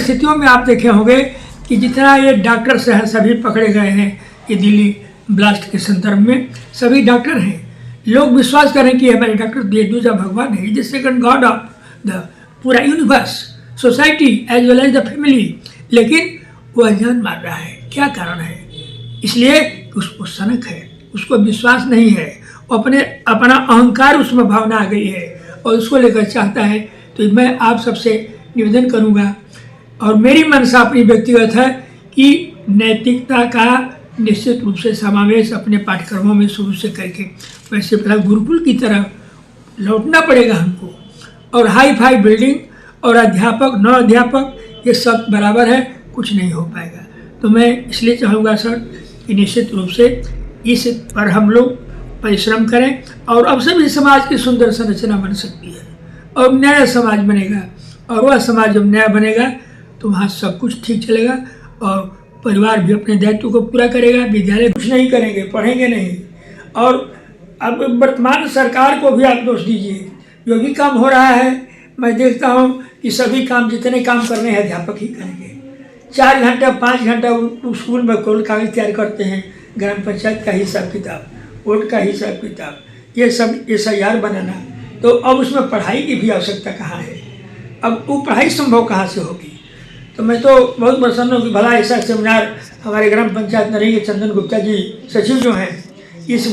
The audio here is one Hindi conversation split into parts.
परिस्थितियों में आप देखे होंगे कि जितना ये डॉक्टर से सभी पकड़े गए हैं ये दिल्ली ब्लास्ट के संदर्भ में, सभी डॉक्टर हैं। लोग विश्वास करें कि हमारे डॉक्टर ये दूसरा भगवान है, the second god of the पूरा universe, society as well as the family, लेकिन वो अनजान मार रहा है। क्या कारण है? इसलिए उसको सनक है, उसको विश्वास नहीं है, अपना अहंकार उसमें भावना आ गई है और उसको लेकर चाहता है। तो मैं आप सबसे निवेदन करूंगा और मेरी मनसा अपनी व्यक्तिगत है कि नैतिकता का निश्चित रूप से समावेश अपने पाठ्यक्रमों में शुरू से करके वैसे पहला गुरुकुल की तरह लौटना पड़ेगा हमको। और हाई फाई बिल्डिंग और अध्यापक नौ अध्यापक ये सब बराबर है, कुछ नहीं हो पाएगा। तो मैं इसलिए चाहूँगा सर कि निश्चित रूप से इस पर हम लोग परिश्रम करें और अब से भी समाज की सुंदर संरचना बन सकती है और नया समाज बनेगा। और वह समाज जब नया बनेगा तो वहाँ सब कुछ ठीक चलेगा और परिवार भी अपने दायित्व को पूरा करेगा। विद्यालय कुछ नहीं करेंगे, पढ़ेंगे नहीं। और अब वर्तमान सरकार को भी आप दोष दीजिए, जो भी काम हो रहा है मैं देखता हूँ कि सभी काम जितने काम करने हैं अध्यापक ही करेंगे। 4 घंटा 5 घंटा स्कूल में कोल कागज तैयार करते हैं, ग्राम पंचायत का हिसाब किताब, वोट का हिसाब किताब, ये सब SIR बनाना। तो अब उसमें पढ़ाई की भी आवश्यकता कहाँ है? अब वो पढ़ाई संभव कहाँ से होगी? तो मैं तो बहुत प्रसन्न हूँ कि भला ऐसा सेमिनार हमारे ग्राम पंचायत नरेंगे चंदन गुप्ता जी सचिव जो हैं इस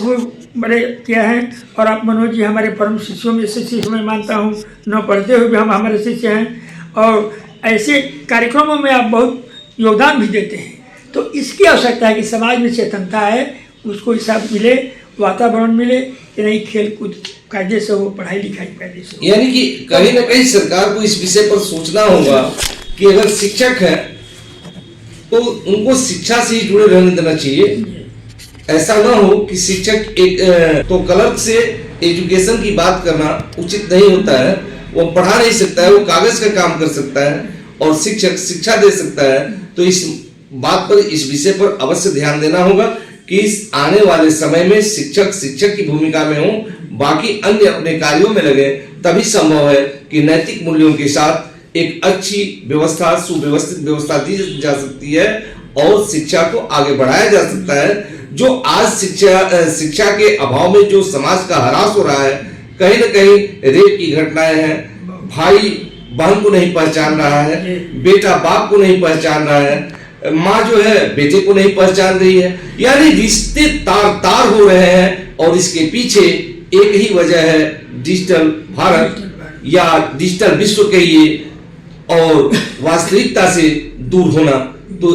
बड़े किया है। और आप मनोज जी हमारे परम शिष्यों में से शिष्य मैं मानता हूँ, न पढ़ते हुए भी हम हमारे शिष्य हैं और ऐसे कार्यक्रमों में आप बहुत योगदान भी देते हैं। तो इसकी आवश्यकता है कि समाज में चेतनता है, उसको हिसाब मिले, वातावरण मिले कि नहीं खेल कूद कायदे से हो, पढ़ाई लिखाई कायदे से। यानी कि कहीं ना कहीं सरकार को इस विषय पर सोचना होगा कि अगर शिक्षक है तो उनको शिक्षा से ही जुड़े रहने देना चाहिए। ऐसा ना हो कि शिक्षक एक तो क्लर्क से एजुकेशन की बात करना उचित नहीं होता है। वो पढ़ा नहीं सकता है, वो कागज का काम कर सकता है और शिक्षक शिक्षा दे सकता है। तो इस बात पर, इस विषय पर अवश्य ध्यान देना होगा कि इस आने वाले समय में शिक्षक की भूमिका में हो, बाकी अन्य अपने कार्यों में लगे। तभी संभव है कि नैतिक मूल्यों के साथ एक अच्छी व्यवस्था, सुव्यवस्थित व्यवस्था दी जा सकती है और शिक्षा को आगे बढ़ाया जा सकता है। जो आज शिक्षा के अभाव में जो समाज का ह्रास हो रहा है, कहीं ना कहीं रेप की घटनाएं हैं, भाई बहन को नहीं पहचान रहा है, बेटा बाप को नहीं पहचान रहा है, माँ जो है बेटे को नहीं पहचान रही है, यानी रिश्ते तार हो रहे हैं। और इसके पीछे एक ही वजह है, डिजिटल भारत या डिजिटल विश्व कहिए और वास्तविकता से दूर होना। तो